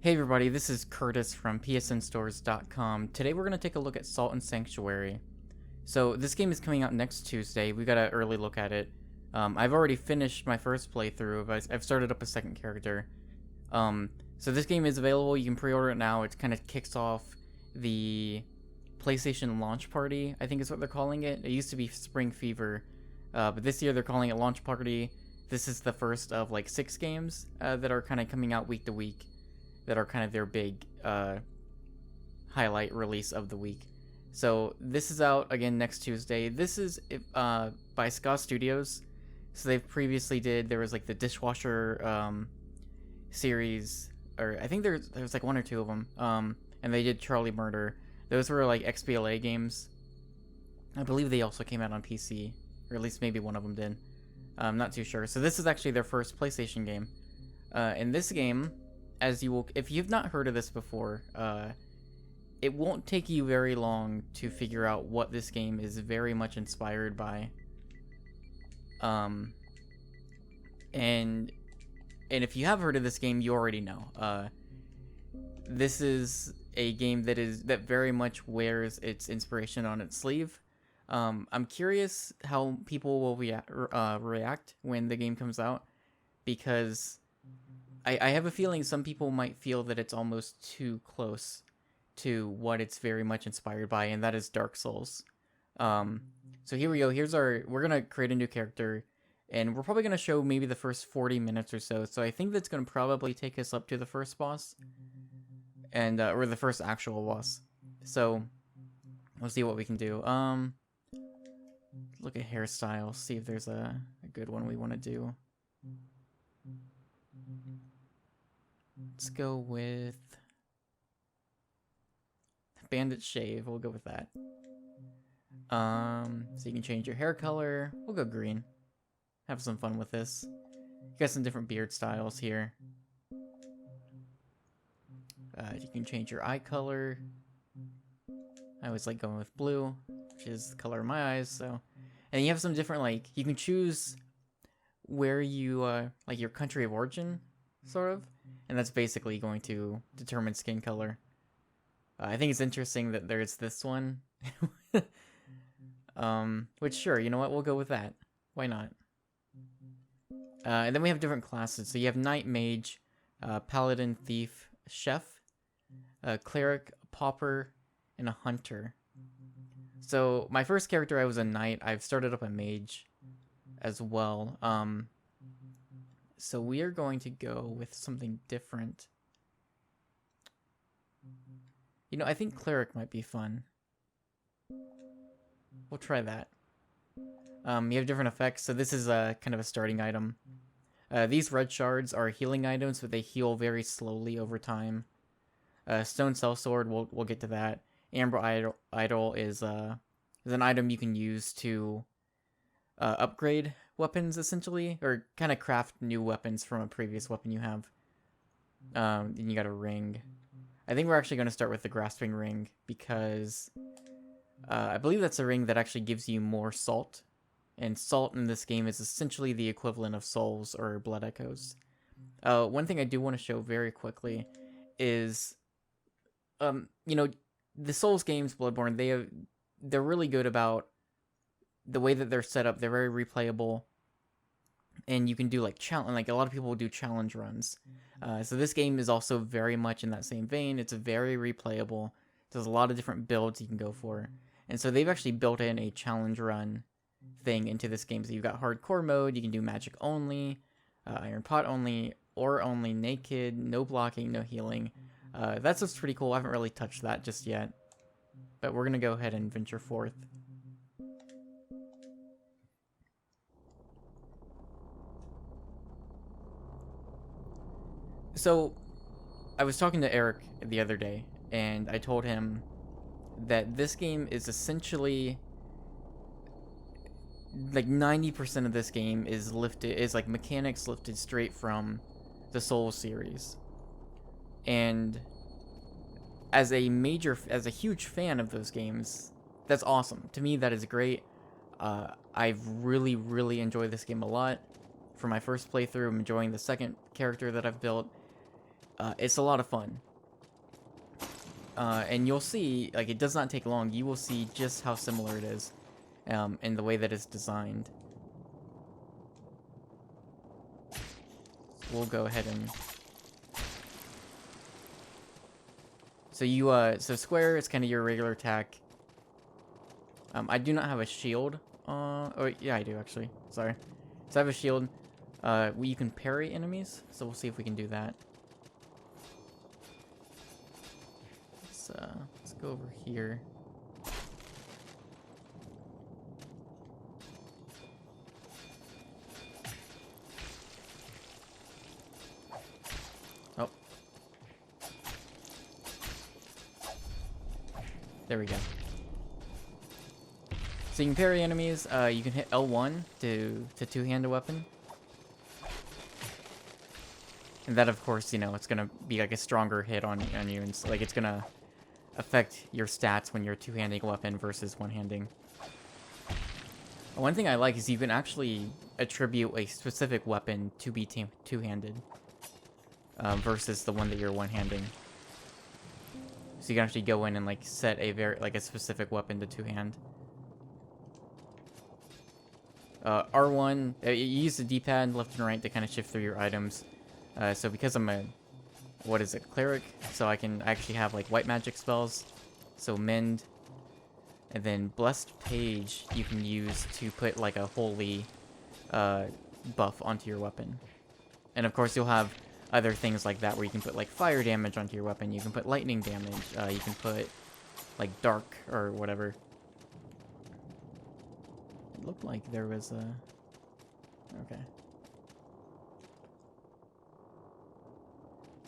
Hey everybody, this is Curtis from PSNStores.com. Today we're going to take a look at Salt and Sanctuary. So this game is coming out next Tuesday. We got an early look at it. I've already finished my first playthrough, but I've started up a second character. So this game is available. You can pre-order it now. It kind of kicks off the PlayStation launch party, I think is what they're calling it. It used to be Spring Fever, but this year they're calling it launch party. This is the first of like 6 games that are kind of coming out week to week, that are kind of their big highlight release of the week. So this is out again next Tuesday. This is by Ska Studios. So they've previously there was like the Dishwasher series, or I think there's like 1 or 2 of them. And they did Charlie Murder. Those were like XBLA games. I believe they also came out on PC, or at least maybe one of them did. I'm not too sure. So this is actually their first PlayStation game. In this game, if you've not heard of this before, it won't take you very long to figure out what this game is very much inspired by. And if you have heard of this game, you already know. This is a game that very much wears its inspiration on its sleeve. I'm curious how people will react when the game comes out, because I have a feeling some people might feel that it's almost too close to what it's very much inspired by, and that is Dark Souls. So here we go. We're gonna create a new character, and we're probably gonna show maybe the first 40 minutes or so. So I think that's gonna probably take us up to the first boss, and or the first actual boss. So we'll see what we can do. Look at hairstyles. See if there's a good one we want to do. Let's go with Bandit Shave. We'll go with that. So you can change your hair color. We'll go green. Have some fun with this. You got some different beard styles here. You can change your eye color. I always like going with blue, which is the color of my eyes. So, and you have some different, you can choose where you like your country of origin, sort of. And that's basically going to determine skin color. I think it's interesting that there's this one. Which, sure, you know what? We'll go with that. Why not? And then we have different classes. So you have Knight, Mage, Paladin, Thief, Chef, Cleric, Pauper, and a Hunter. So my first character, I was a Knight. I've started up a Mage as well. So we are going to go with something different. You know, I think Cleric might be fun. We'll try that. You have different effects. So this is kind of a starting item. These red shards are healing items, but they heal very slowly over time. Stone Sellsword, we'll get to that. Amber Idol is an item you can use to upgrade weapons, essentially, or kind of craft new weapons from a previous weapon you have. Then you got a ring. I think we're actually going to start with the Grasping Ring, because I believe that's a ring that actually gives you more salt. And salt in this game is essentially the equivalent of souls or blood echoes. One thing I do want to show very quickly is, you know, the Souls games, Bloodborne, they're really good about the way that they're set up. They're very replayable, and you can do like a lot of people do challenge runs. So this game is also very much in that same vein. It's very replayable. There's a lot of different builds you can go for, and so they've actually built in a challenge run thing into this game. So you've got hardcore mode. You can do magic only, iron pot only, or only, naked, no blocking, no healing. That's what's pretty cool. I haven't really touched that just yet, but we're gonna go ahead and venture forth. So, I was talking to Eric the other day, and I told him that this game is essentially like 90% of this game is like mechanics lifted straight from the Souls series. And as a huge fan of those games, that's awesome. To me, that is great. I've really enjoyed this game a lot. For my first playthrough, I'm enjoying the second character that I've built. It's a lot of fun. And you'll see, like, it does not take long. You will see just how similar it is in the way that it's designed. We'll go ahead and... So square is kind of your regular attack. I do not have a shield. Oh, yeah, I do, actually. Sorry. So I have a shield. You can parry enemies, so we'll see if we can do that. Let's go over here. Oh. There we go. So you can parry enemies, you can hit L1 to two-hand a weapon. And that, of course, you know, it's gonna be like a stronger hit on you, and like it's gonna affect your stats when you're two-handing a weapon versus one-handing. One thing I like is you can actually attribute a specific weapon to be two-handed versus the one that you're one-handing. So you can actually go in and like set a specific weapon to two-hand. R1, you use the D-pad left and right to kind of shift through your items. So because I'm a, cleric, so I can actually have like white magic spells, so mend, and then blessed page you can use to put like a holy buff onto your weapon. And of course you'll have other things like that where you can put like fire damage onto your weapon, you can put lightning damage, you can put like dark or whatever. It looked like there was a... Okay.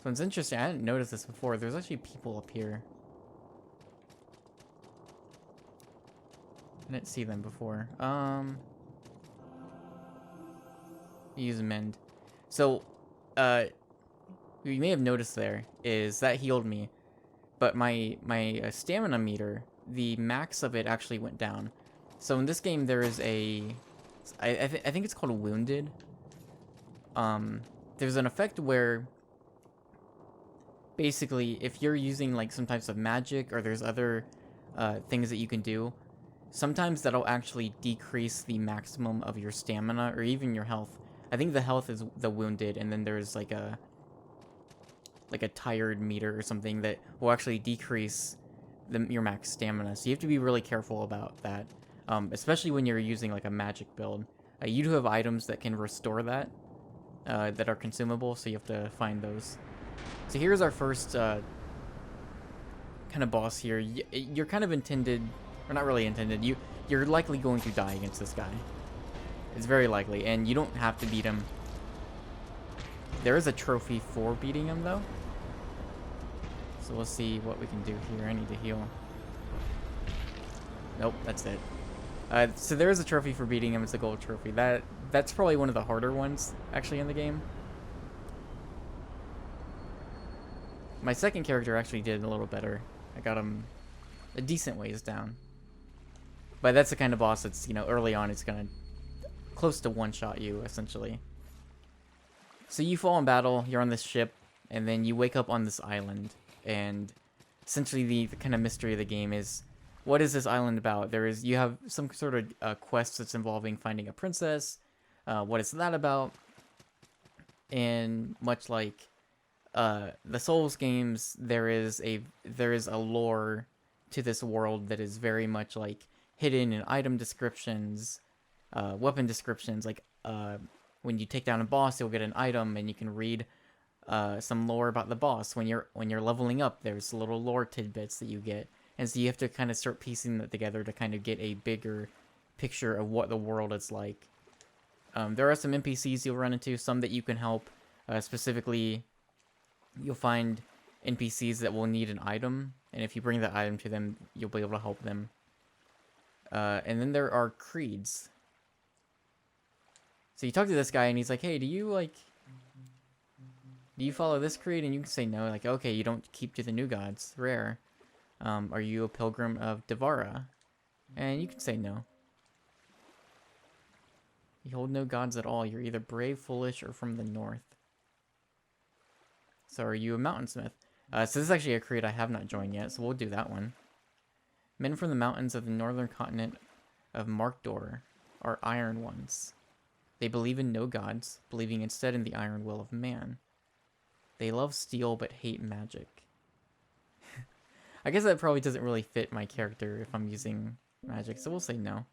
So it's interesting, I didn't notice this before. There's actually people up here. I didn't see them before. Use mend. So, you may have noticed there is that healed me, but my stamina meter, the max of it actually went down. So in this game there is I think it's called Wounded. There's an effect where basically if you're using like some types of magic or there's other things that you can do, sometimes that'll actually decrease the maximum of your stamina or even your health. I think the health is the wounded, and then there's like a tired meter or something that will actually decrease your max stamina. So you have to be really careful about that, especially when you're using like a magic build. You do have items that can restore that, that are consumable, so you have to find those. So here's our first kind of boss here. You're kind of intended, or not really intended, you're likely going to die against this guy. It's very likely, and you don't have to beat him. There is a trophy for beating him, though. So we'll see what we can do here. I need to heal. Nope, that's it. So there is a trophy for beating him. It's a gold trophy. That's probably one of the harder ones, actually, in the game. My second character actually did a little better. I got him a decent ways down. But that's the kind of boss that's, you know, early on it's gonna close to one-shot you, essentially. So you fall in battle, you're on this ship, and then you wake up on this island. And essentially the kind of mystery of the game is, what is this island about? You have some sort of quest that's involving finding a princess. What is that about? And much like the Souls games, there is a lore to this world that is very much like hidden in item descriptions, weapon descriptions. Like when you take down a boss, you'll get an item, and you can read some lore about the boss. When you're leveling up, there's little lore tidbits that you get, and so you have to kind of start piecing that together to kind of get a bigger picture of what the world is like. There are some NPCs you'll run into, some that you can help. Specifically, you'll find NPCs that will need an item, and if you bring that item to them, you'll be able to help them. And then there are creeds. So you talk to this guy, and he's like, hey, do you follow this creed? And you can say no, like, okay, you don't keep to the new gods, rare. Are you a pilgrim of Devara? And you can say no. You hold no gods at all. You're either brave, foolish, or from the north. So are you a mountainsmith? So this is actually a creed I have not joined yet, so we'll do that one. Men from the mountains of the northern continent of Markdor are iron ones. They believe in no gods, believing instead in the iron will of man. They love steel but hate magic. I guess that probably doesn't really fit my character if I'm using magic, so we'll say no.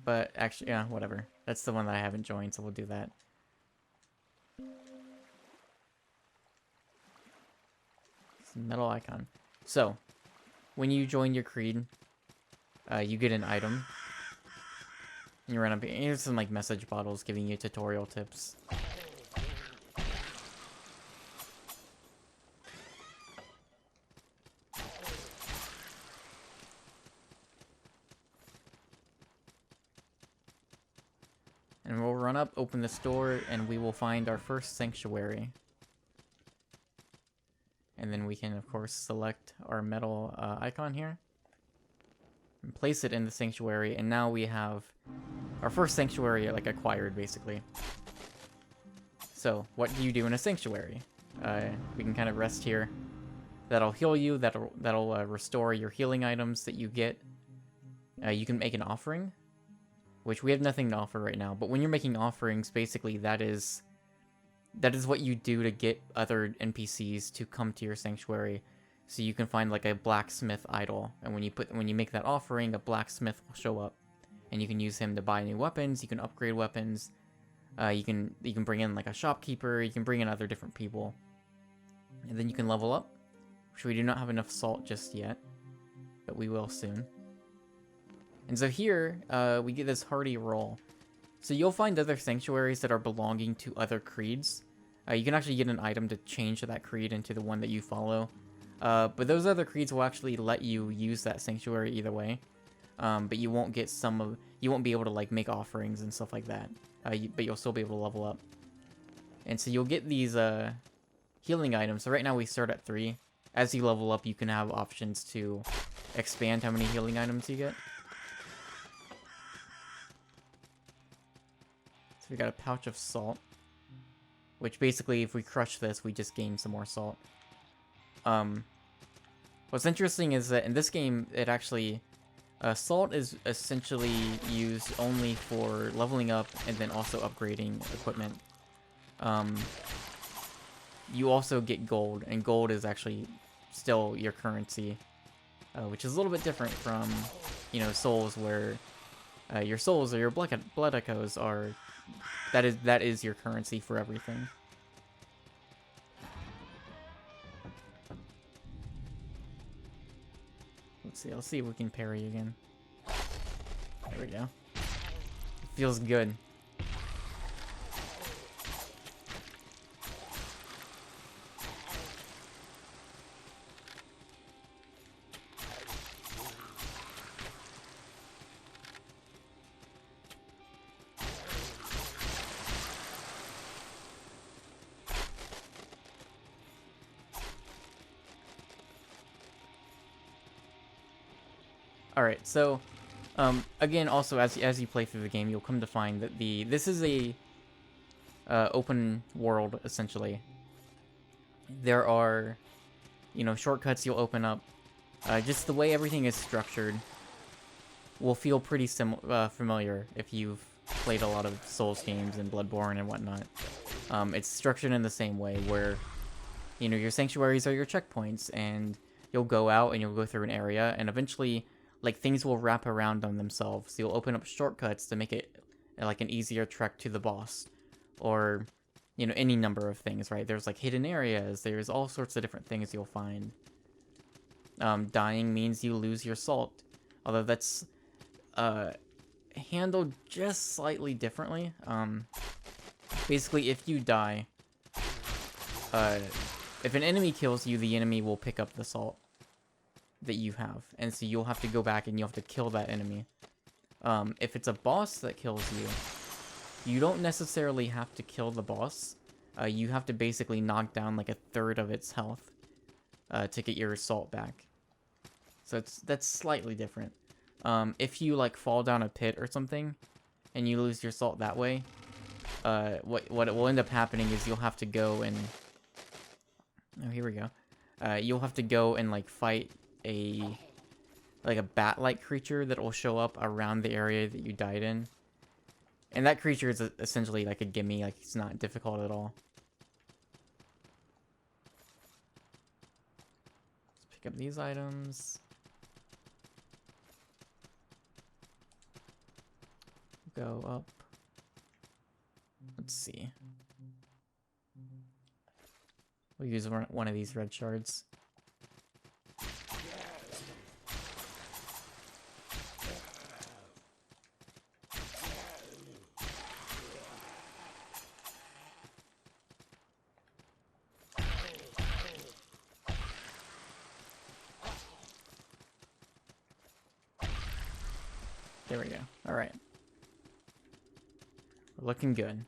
But actually, yeah, whatever. That's the one that I haven't joined, so we'll do that. It's a metal icon. So, when you join your creed, you get an item. And you run up. Here's some like message bottles giving you tutorial tips. And we'll run up, open this door, and we will find our first sanctuary. And then we can, of course, select our metal icon here. And place it in the sanctuary, and now we have our first sanctuary, like, acquired, basically. So, what do you do in a sanctuary? We can kind of rest here. That'll heal you, that'll restore your healing items that you get. You can make an offering, which we have nothing to offer right now, but when you're making offerings, basically that is what you do to get other NPCs to come to your sanctuary. So you can find like a blacksmith idol, and when you make that offering, a blacksmith will show up, and you can use him to buy new weapons. You can upgrade weapons. You can bring in like a shopkeeper. You can bring in other different people, and then you can level up. Which we do not have enough salt just yet, but we will soon. And so here, we get this hardy roll. So you'll find other sanctuaries that are belonging to other creeds. You can actually get an item to change that creed into the one that you follow. But those other creeds will actually let you use that sanctuary either way. But you won't get you won't be able to like make offerings and stuff like that. But you'll still be able to level up. And so you'll get these healing items. So right now we start at 3. As you level up, you can have options to expand how many healing items you get. So we got a pouch of salt, which basically if we crush this, we just gain some more salt. What's interesting is that in this game, it actually, salt is essentially used only for leveling up and then also upgrading equipment. You also get gold, and gold is actually still your currency, which is a little bit different from, you know, souls, where your souls or your blood echoes are, that is your currency for everything. Let's see if we can parry again. There we go. Feels good. Alright, so, again, also, as you play through the game, you'll come to find that this is a open world, essentially. There are, you know, shortcuts you'll open up. Just the way everything is structured will feel pretty familiar if you've played a lot of Souls games and Bloodborne and whatnot. It's structured in the same way, where, you know, your sanctuaries are your checkpoints, and you'll go out and you'll go through an area, and eventually, like, things will wrap around on themselves. You'll open up shortcuts to make it like an easier trek to the boss, or, you know, any number of things, right? There's like hidden areas, there's all sorts of different things you'll find. Dying means you lose your salt, although that's handled just slightly differently. Basically, if you die, if an enemy kills you, the enemy will pick up the salt that you have, and so you'll have to go back and you'll have to kill that enemy. If it's a boss that kills you, you don't necessarily have to kill the boss. You have to basically knock down like 1/3 of its health to get your salt back. So that's slightly different. If you like fall down a pit or something and you lose your salt that way, what will end up happening is you'll have to go and... Oh, here we go. You'll have to go and, like, fight a bat-like creature that will show up around the area that you died in. And that creature is essentially like a gimme, like it's not difficult at all. Let's pick up these items. Go up. Let's see. We'll use one of these red shards. There we go. Alright. We're looking good.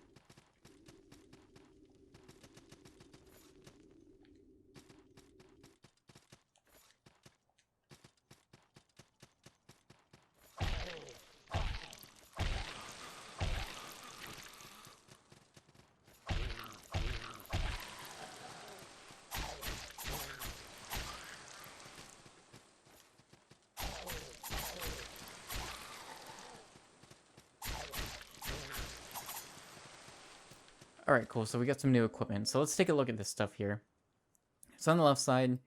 Alright, cool. So we got some new equipment. So let's take a look at this stuff here. So on the left side,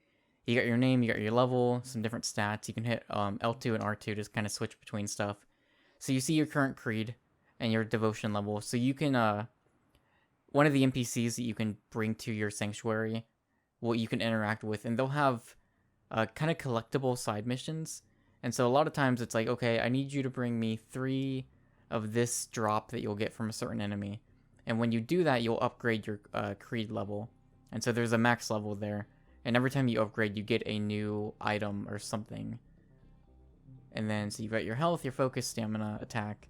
you got your name, you got your level, some different stats. You can hit L2 and R2 to kind of switch between stuff. So you see your current creed and your devotion level. So you can, one of the NPCs that you can bring to your sanctuary, what you can interact with, and they'll have kind of collectible side missions. And so a lot of times it's like, okay, I need you to bring me 3 of this drop that you'll get from a certain enemy. And when you do that, you'll upgrade your creed level. And so there's a max level there. And every time you upgrade, you get a new item or something. And then, so you've got your health, your focus, stamina, attack.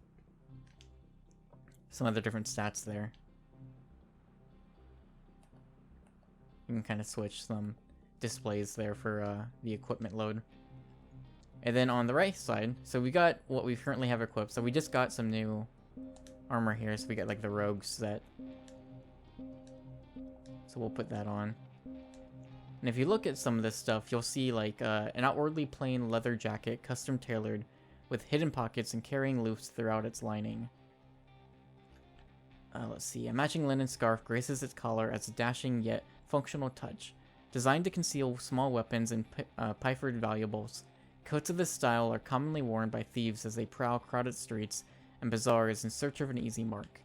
Some other different stats there. You can kind of switch some displays there for the equipment load. And then on the right side, so we got what we currently have equipped. So we just got some new armor here, so we got like the rogue set. So we'll put that on. And if you look at some of this stuff, you'll see like an outwardly plain leather jacket, custom tailored, with hidden pockets and carrying loops throughout its lining. Let's see, a matching linen scarf graces its collar as a dashing yet functional touch. Designed to conceal small weapons and pilfered valuables, coats of this style are commonly worn by thieves as they prowl crowded streets and bazaars in search of an easy mark.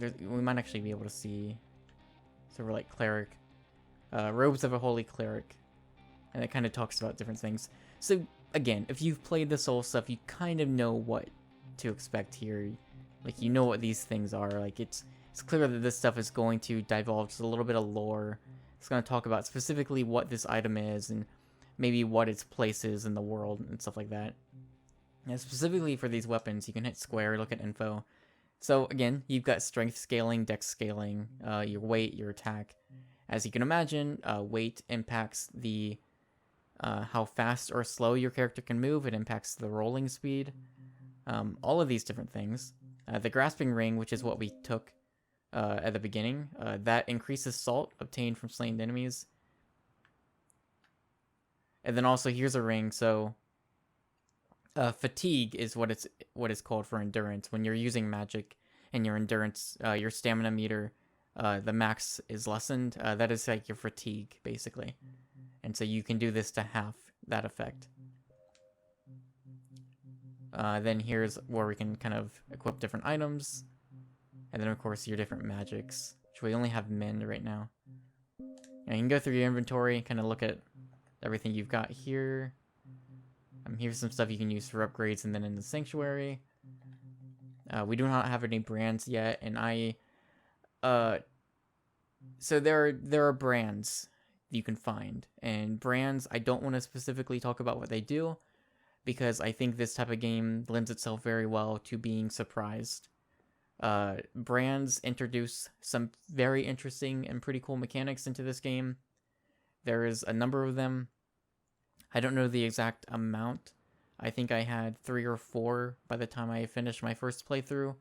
We might actually be able to see. So we're like cleric. Robes of a holy cleric. And it kind of talks about different things. So again, if you've played the Soul stuff, you kind of know what to expect here. Like, you know what these things are. Like, it's clear that this stuff is going to divulge just a little bit of lore. It's going to talk about specifically what this item is and maybe what its place is in the world and stuff like that. And specifically for these weapons, you can hit square, look at info. So again, you've got strength scaling, dex scaling, your weight, your attack. As you can imagine, weight impacts the how fast or slow your character can move. It impacts the rolling speed. All of these different things. The grasping ring, which is what we took at the beginning, that increases salt obtained from slain enemies. And then also here's a ring, so fatigue is what it's called for endurance. When you're using magic and your endurance, your stamina meter, the max is lessened. That is like your fatigue, basically. And so you can do this to half that effect. Then here's where we can kind of equip different items. And then, of course, your different magics, which we only have mend right now. And you can go through your inventory, kind of look at everything you've got here. Here's some stuff you can use for upgrades, and then in the sanctuary. We do not have any brands yet, and so there are brands you can find. And brands, I don't want to specifically talk about what they do, because I think this type of game lends itself very well to being surprised. Brands introduce some very interesting and pretty cool mechanics into this game. There is a number of them. I don't know the exact amount. I think I had 3 or 4 by the time I finished my first playthrough.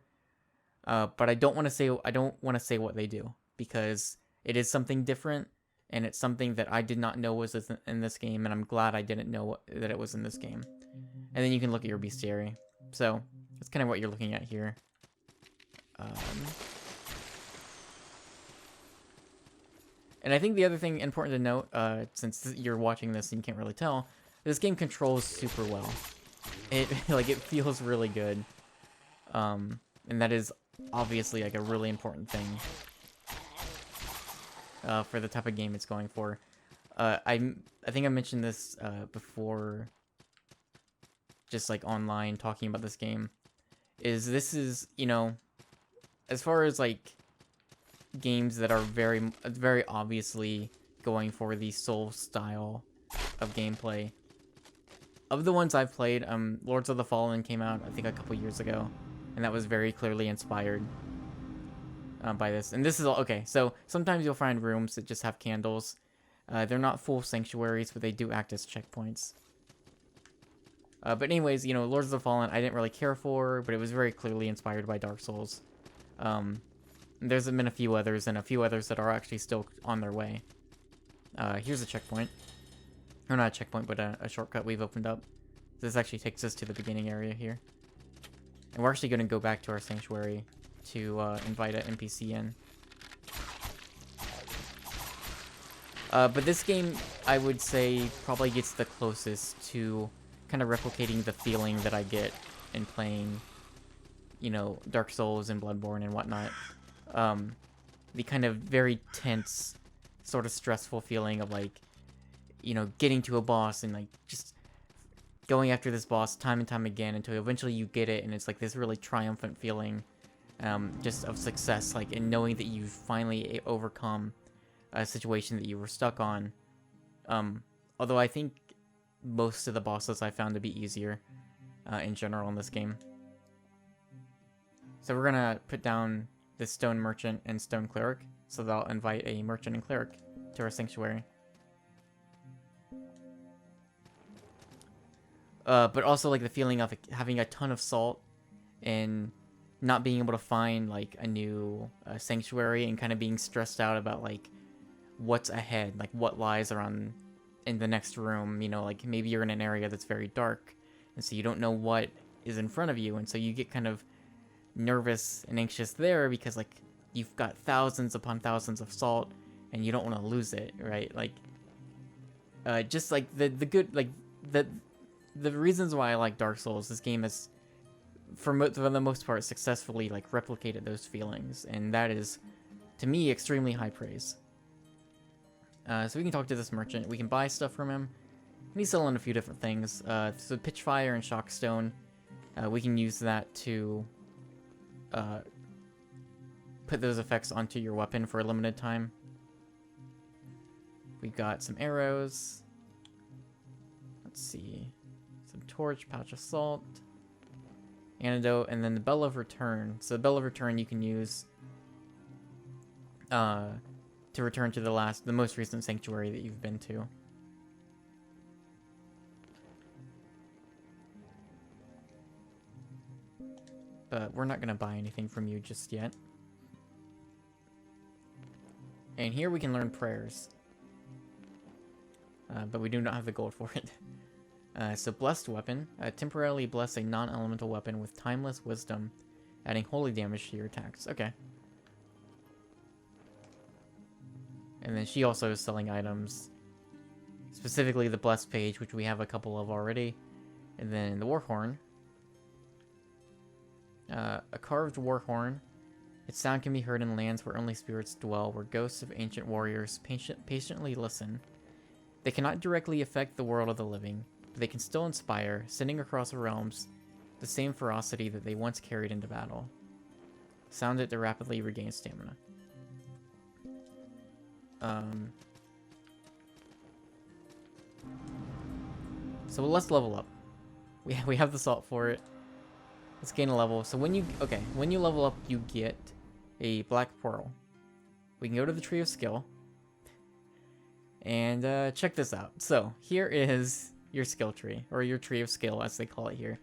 But I don't want to say what they do, because it is something different, and it's something that I did not know was in this game, and I'm glad I didn't know that it was in this game. And then you can look at your bestiary. So that's kind of what you're looking at here. And I think the other thing important to note, since you're watching this and you can't really tell, this game controls super well. It it feels really good, and that is obviously like a really important thing for the type of game it's going for. I think I mentioned this before, just like online talking about this game. This is, you know, as far as like games that are very obviously going for the Soul style of gameplay. Of the ones I've played, Lords of the Fallen came out I think a couple years ago, and that was very clearly inspired by this. And this is all okay. So sometimes you'll find rooms that just have candles. They're not full sanctuaries, but they do act as checkpoints. But anyways, you know, Lords of the Fallen I didn't really care for, but it was very clearly inspired by Dark Souls. There's been a few others, and a few others that are actually still on their way. Here's a checkpoint. Or not a checkpoint, but a shortcut we've opened up. This actually takes us to the beginning area here. And we're actually going to go back to our sanctuary to invite an NPC in. But this game, I would say, probably gets the closest to kind of replicating the feeling that I get in playing, you know, Dark Souls and Bloodborne and whatnot. The kind of very tense, sort of stressful feeling of like, you know, getting to a boss and like just going after this boss time and time again until eventually you get it, and it's like this really triumphant feeling, just of success, like, and knowing that you've finally overcome a situation that you were stuck on. Although I think most of the bosses I found to be easier in general in this game. So we're gonna put down this Stone Merchant and Stone Cleric, so that I'll invite a Merchant and Cleric to our sanctuary. But also like the feeling of having a ton of salt and not being able to find like a new sanctuary, and kind of being stressed out about like what's ahead, like what lies around in the next room. You know, like maybe you're in an area that's very dark, and so you don't know what is in front of you, and so you get kind of nervous and anxious there because like you've got thousands upon thousands of salt and you don't want to lose it, right? Like just like the good, like the reasons why I like Dark Souls, this game has for the most part successfully like replicated those feelings, and that is to me extremely high praise. So we can talk to this merchant, we can buy stuff from him, and he's selling a few different things. So Pitchfire and Shockstone, we can use that to put those effects onto your weapon for a limited time. We've got some arrows. Let's see. Some torch, pouch of salt, antidote, and then the Bell of Return. So the Bell of Return you can use to return to the most recent sanctuary that you've been to. But we're not going to buy anything from you just yet. And here we can learn prayers. But we do not have the gold for it. So Blessed Weapon. Temporarily bless a non-elemental weapon with Timeless Wisdom, adding holy damage to your attacks. Okay. And then she also is selling items. Specifically the Blessed page, which we have a couple of already. And then the Warhorn. A carved Warhorn. Its sound can be heard in lands where only spirits dwell, where ghosts of ancient warriors patiently listen. They cannot directly affect the world of the living, but they can still inspire, sending across realms the same ferocity that they once carried into battle. Sound it to rapidly regain stamina. So let's level up. We have the salt for it. Let's gain a level. So when you level up, you get a black pearl. We can go to the Tree of Skill. And check this out. So here is your skill tree, or your Tree of Skill as they call it here.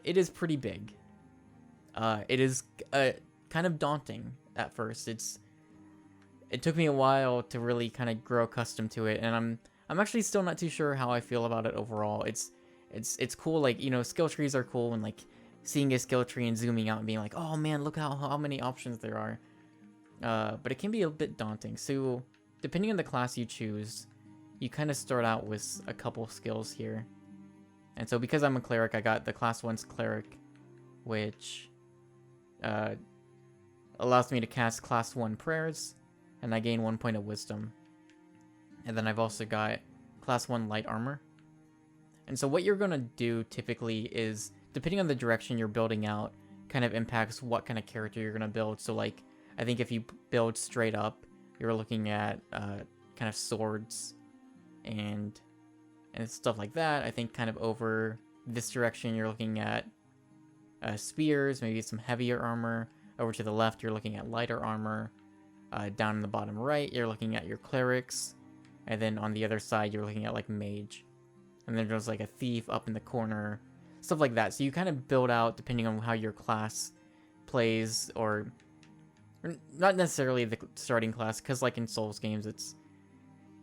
It is pretty big. It is kind of daunting at first. It took me a while to really kind of grow accustomed to it, and I'm actually still not too sure how I feel about it overall. It's cool, like, you know, skill trees are cool, and like seeing a skill tree and zooming out and being like, oh man, look how many options there are. But it can be a bit daunting. So depending on the class you choose, you kind of start out with a couple skills here. And so because I'm a cleric, I got the class 1's cleric, which allows me to cast class 1 prayers, and I gain 1 point of wisdom. And then I've also got class 1 light armor. And so what you're going to do typically is, depending on the direction you're building out, kind of impacts what kind of character you're going to build. So like, I think if you build straight up, you're looking at kind of swords and stuff like that. I think kind of over this direction, you're looking at spears, maybe some heavier armor. Over to the left, you're looking at lighter armor. Down in the bottom right, you're looking at your clerics. And then on the other side, you're looking at like mage. And then there's like a thief up in the corner. Stuff like that. So you kind of build out depending on how your class plays, or not necessarily the starting class, because like in Souls games, it's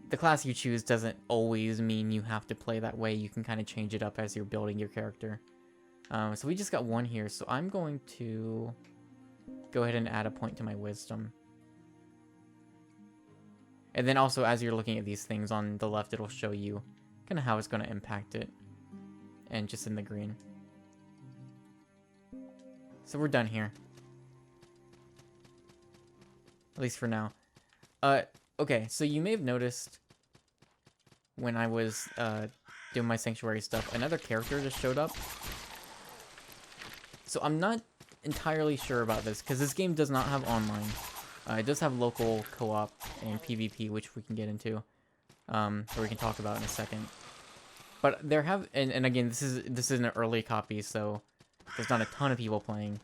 the class you choose doesn't always mean you have to play that way. You can kind of change it up as you're building your character. So we just got 1 here, so I'm going to go ahead and add a point to my wisdom. And then also, as you're looking at these things on the left, it'll show you kind of how it's going to impact it. And just in the green. So we're done here. At least for now. Okay, so you may have noticed when I was doing my sanctuary stuff, another character just showed up. So I'm not entirely sure about this, because this game does not have online. It does have local co-op and PvP, which we can get into, or we can talk about in a second. But there have, and again, this is an early copy, so there's not a ton of people playing.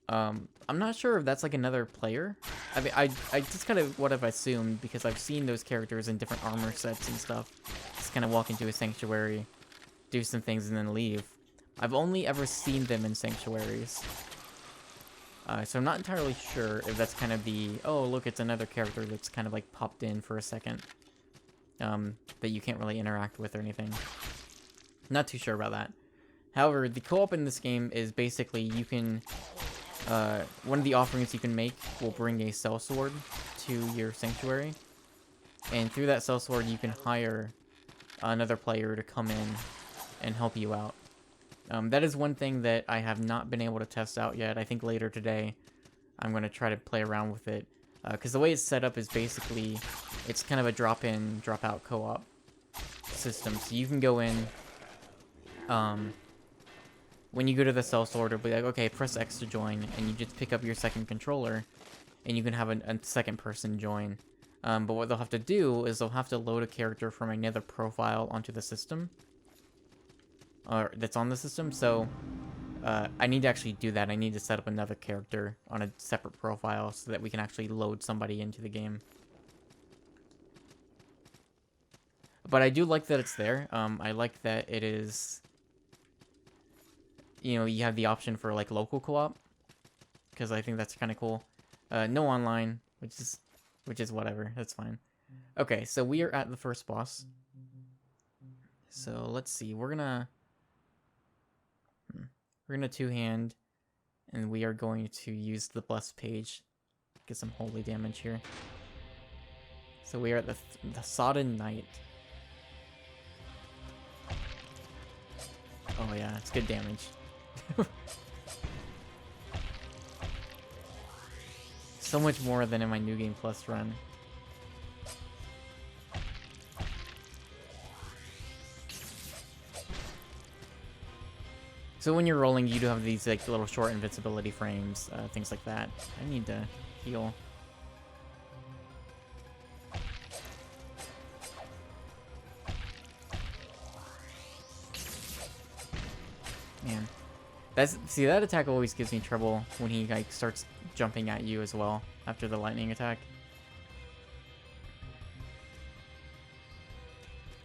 I'm not sure if that's like another player. I mean, I just kind of what I've assumed, because I've seen those characters in different armor sets and stuff. Just kind of walk into a sanctuary, do some things, and then leave. I've only ever seen them in sanctuaries. So I'm not entirely sure if that's kind of the, oh look, it's another character that's kind of like popped in for a second. That you can't really interact with or anything. Not too sure about that. However, the co-op in this game is basically you can, one of the offerings you can make will bring a sellsword to your sanctuary. And through that sellsword, you can hire another player to come in and help you out. That is one thing that I have not been able to test out yet. I think later today, I'm going to try to play around with it. Because the way it's set up is basically, it's kind of a drop-in, drop-out co-op system. So you can go in, when you go to the sellsword, it'll be like, okay, press X to join, and you just pick up your second controller, and you can have a second person join. But what they'll have to do is they'll have to load a character from another profile onto the system, or that's on the system. So I need to actually do that. I need to set up another character on a separate profile so that we can actually load somebody into the game. But I do like that it's there. I like that it is, you know, you have the option for like local co-op, because I think that's kind of cool. No online, which is whatever. That's fine. Okay, so we are at the first boss. So let's see. We're gonna two-hand, and we are going to use the blessed page. Get some holy damage here. So we are at the Sodden Knight. Oh yeah, it's good damage. So much more than in my New Game Plus run. So when you're rolling, you do have these like little short invincibility frames, things like that. I need to heal. Man, see, that attack always gives me trouble when he like starts jumping at you as well after the lightning attack.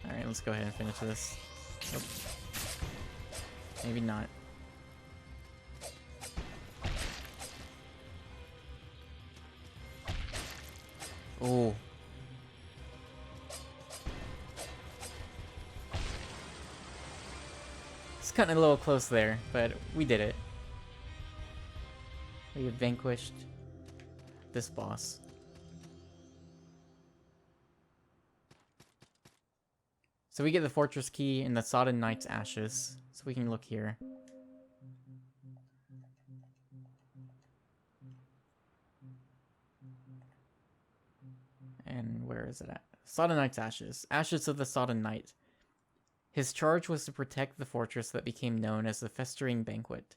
All right, let's go ahead and finish this. Nope. Maybe not. Oh. It's cutting a little close there, but we did it. We have vanquished this boss. So we get the fortress key and the Sodden Knight's ashes. So we can look here. And where is it at? Sodden Knight's ashes. Ashes of the Sodden Knight. His charge was to protect the fortress that became known as the Festering Banquet.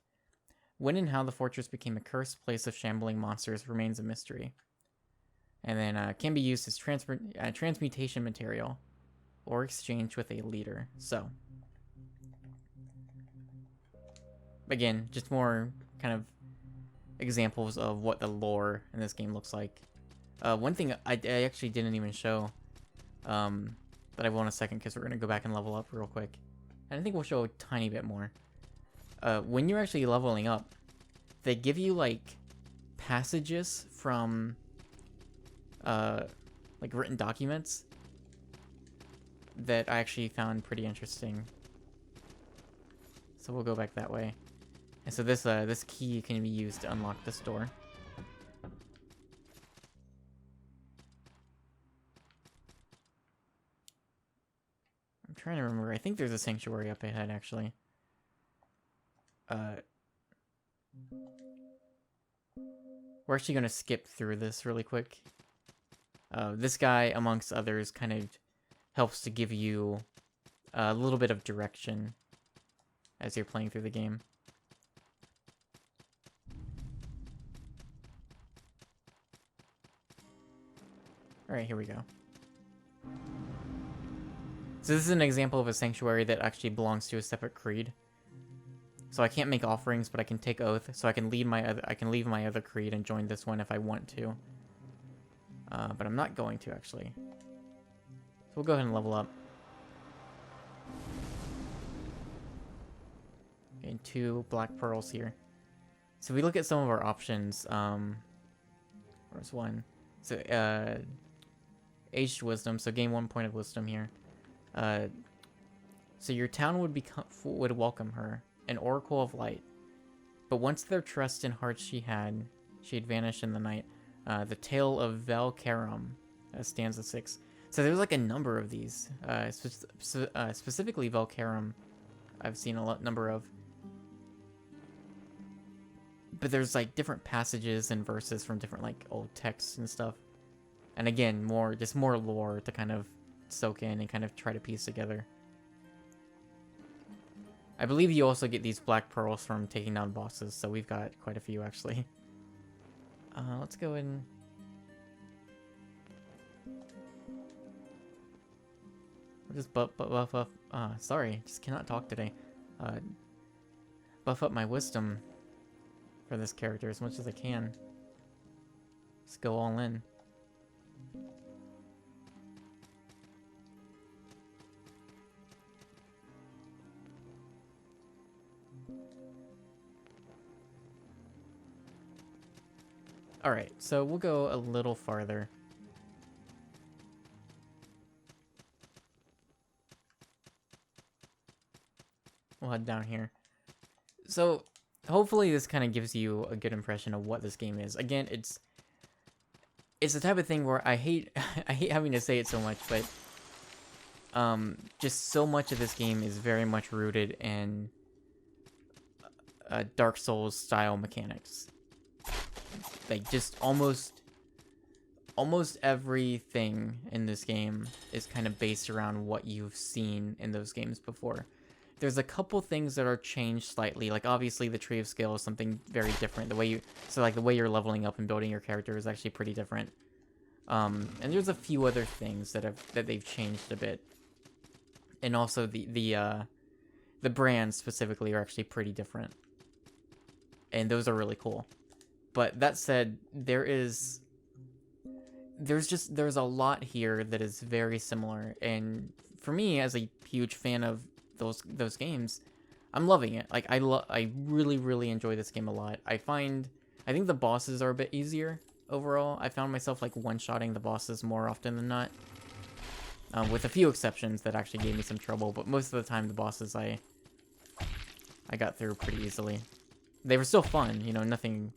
When and how the fortress became a cursed place of shambling monsters remains a mystery. And then can be used as transmutation material or exchanged with a leader. So, again, just more kind of examples of what the lore in this game looks like. One thing I actually didn't even show that I will in a second, because we're going to go back and level up real quick. And I think we'll show a tiny bit more. When you're actually leveling up, they give you, like, passages from, like, written documents that I actually found pretty interesting. So we'll go back that way. And so this key can be used to unlock this door. I'm trying to remember. I think there's a sanctuary up ahead, actually. We're actually going to skip through this really quick. This guy, amongst others, kind of helps to give you a little bit of direction as you're playing through the game. Alright, here we go. So this is an example of a sanctuary that actually belongs to a separate creed. So I can't make offerings, but I can take oath. So I can leave my other creed and join this one if I want to. But I'm not going to, actually. So we'll go ahead and level up. Okay, 2 black pearls here. So we look at some of our options. Where's one? So aged wisdom. So gain 1 point of wisdom here. So your town would welcome her, an oracle of light. But once their trust and heart she'd vanished in the night. The tale of Valkaram, stanza 6. So there's like a number of these. Specifically Valkaram, I've seen a number of. But there's like different passages and verses from different like old texts and stuff. And again, just more lore to kind of soak in and kind of try to piece together. I believe you also get these black pearls from taking down bosses, so we've got quite a few actually. Let's go in. We'll just buff up. Sorry, just cannot talk today. Buff up my wisdom for this character as much as I can. Just go all in. Alright, so we'll go a little farther. We'll head down here. So, hopefully this kind of gives you a good impression of what this game is. Again, it's the type of thing where I hate I hate having to say it so much, but just so much of this game is very much rooted in Dark Souls style mechanics. Like just almost everything in this game is kind of based around what you've seen in those games before. There's a couple things that are changed slightly. Like obviously the tree of skill is something very different. The way you're leveling up and building your character is actually pretty different. And there's a few other things that they've changed a bit. And also the brands specifically are actually pretty different. And those are really cool. But that said, there's a lot here that is very similar, and for me, as a huge fan of those games, I'm loving it. Like I really enjoy this game a lot. I think the bosses are a bit easier overall. I found myself like one-shotting the bosses more often than not. With a few exceptions that actually gave me some trouble, but most of the time the bosses I got through pretty easily. They were still fun, you know, nothing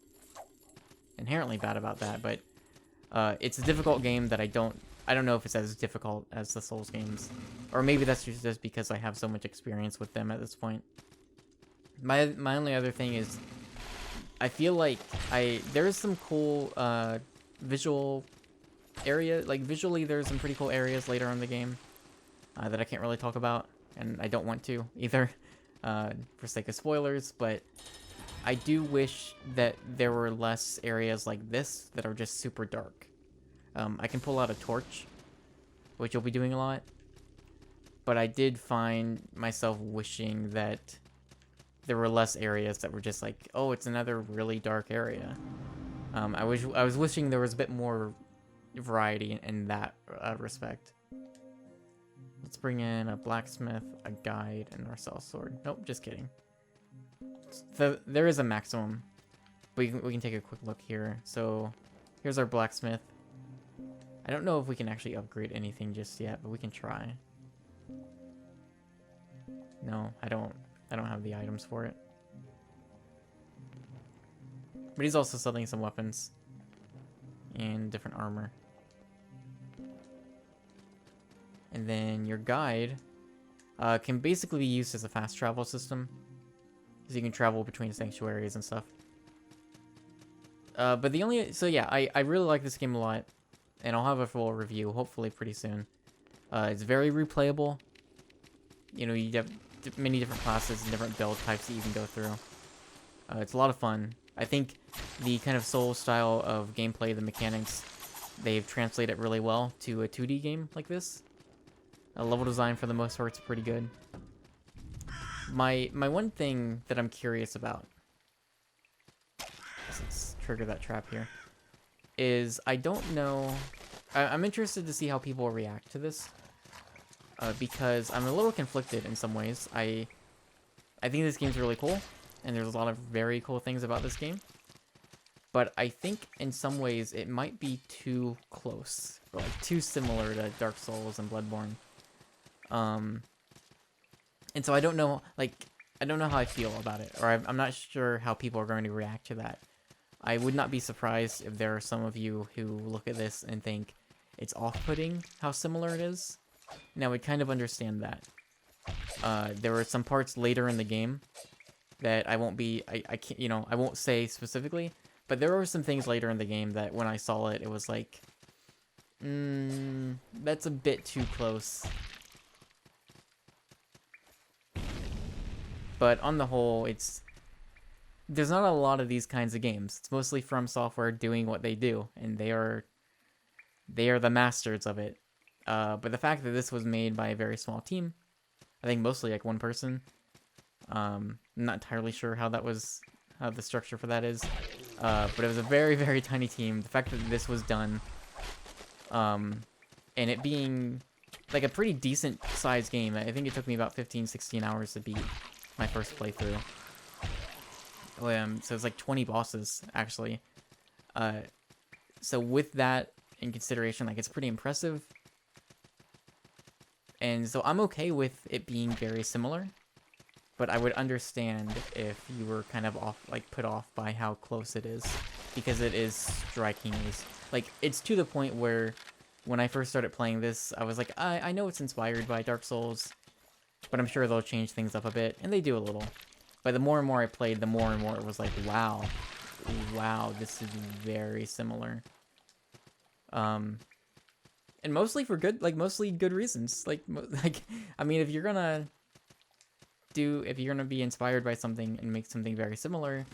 inherently bad about that, but it's a difficult game that I don't know if it's as difficult as the Souls games. Or maybe that's just because I have so much experience with them at this point. My only other thing is I feel like there's some cool visual area, like visually there's some pretty cool areas later on in the game that I can't really talk about, and I don't want to either for sake of spoilers, but I do wish that there were less areas like this that are just super dark. I can pull out a torch, which you'll be doing a lot, but I did find myself wishing that there were less areas that were just like, oh, it's another really dark area. I was wishing there was a bit more variety in that respect. Let's bring in a blacksmith, a guide, and our cell sword. Nope, just kidding. There is a maximum. We can take a quick look here. So here's our blacksmith. I don't know if we can actually upgrade anything just yet, but we can try. No, I don't have the items for it. But he's also selling some weapons and different armor. And then your guide can basically be used as a fast travel system, so you can travel between sanctuaries and stuff. But so yeah, I really like this game a lot, and I'll have a full review hopefully pretty soon. It's very replayable. You know, you have many different classes and different build types that you can go through. It's a lot of fun. I think the kind of Souls style of gameplay, the mechanics, they've translated it really well to a 2D game like this. Level design for the most part is pretty good. My one thing that I'm curious about, let's trigger that trap here, is I don't know. I'm interested to see how people react to this, because I'm a little conflicted in some ways. I think this game's really cool, and there's a lot of very cool things about this game. But I think in some ways it might be too close, or like too similar to Dark Souls and Bloodborne. And so I don't know how I feel about it, or I'm not sure how people are going to react to that. I would not be surprised if there are some of you who look at this and think it's off-putting how similar it is. Now, I kind of understand that. There were some parts later in the game that I can't, you know, I won't say specifically, but there were some things later in the game that when I saw it, it was like, that's a bit too close. But on the whole, there's not a lot of these kinds of games. It's mostly From Software doing what they do, and they are the masters of it. But the fact that this was made by a very small team, I think mostly like one person. I'm not entirely sure how the structure for that is. But it was a very, very tiny team. The fact that this was done, and it being like a pretty decent sized game. I think it took me about 15-16 hours to beat my first playthrough. So it's like 20 bosses actually. So with that in consideration, like it's pretty impressive. And so I'm okay with it being very similar, but I would understand if you were kind of put off by how close it is, because it is strikingly, like, it's to the point where when I first started playing this, I was like, I know it's inspired by Dark Souls, but I'm sure they'll change things up a bit, and they do a little. But the more and more I played, the more and more it was like, wow, this is very similar. And mostly for good, mostly good reasons. I mean, if you're gonna be inspired by something and make something very similar,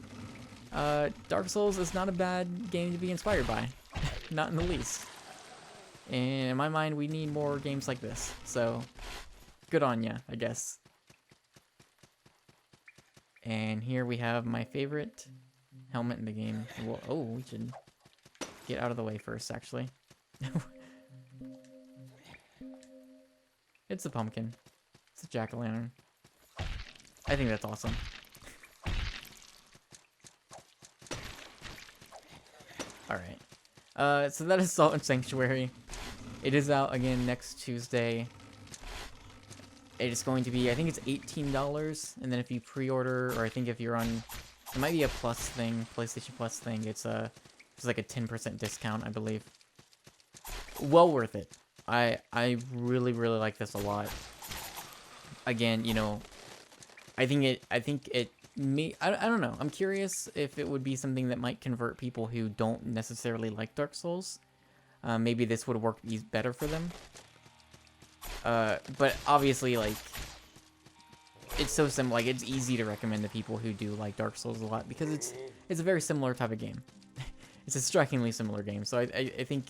Dark Souls is not a bad game to be inspired by. Not in the least. And in my mind, we need more games like this. So, good on ya, I guess. And here we have my favorite helmet in the game. We should get out of the way first, actually. It's a pumpkin. It's a jack-o'-lantern. I think that's awesome. Alright. So that is Salt and Sanctuary. It is out again next Tuesday. It is going to be, I think it's $18, and then if you pre-order, or I think if you're on, it might be a Plus thing, PlayStation Plus thing, it's like a 10% discount, I believe. Well worth it. I really, really like this a lot. Again, you know, I think it I don't know. I'm curious if it would be something that might convert people who don't necessarily like Dark Souls. Maybe this would work better for them. But obviously, like, it's so similar. Like, it's easy to recommend to people who do like Dark Souls a lot because it's a very similar type of game. It's a strikingly similar game. So I think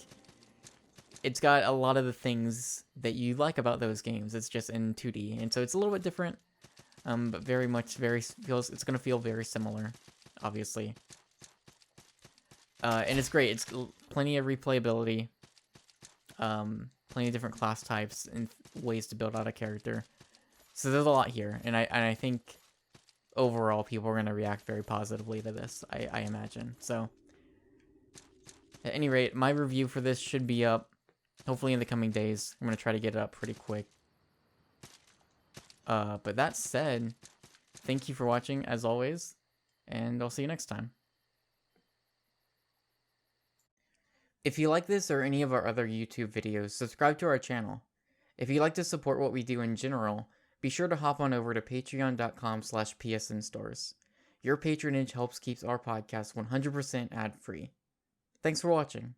it's got a lot of the things that you like about those games. It's just in 2D, and so it's a little bit different. But very much it's gonna feel very similar, obviously. And it's great. It's plenty of replayability. Plenty of different class types and ways to build out a character. So there's a lot here, and I think overall people are gonna react very positively to this. I imagine. So at any rate, my review for this should be up hopefully in the coming days. I'm gonna try to get it up pretty quick. But that said, thank you for watching as always, and I'll see you next time. If you like this or any of our other YouTube videos, subscribe to our channel. If you'd like to support what we do in general, be sure to hop on over to patreon.com/PSNStores. Your patronage helps keep our podcast 100% ad-free. Thanks for watching.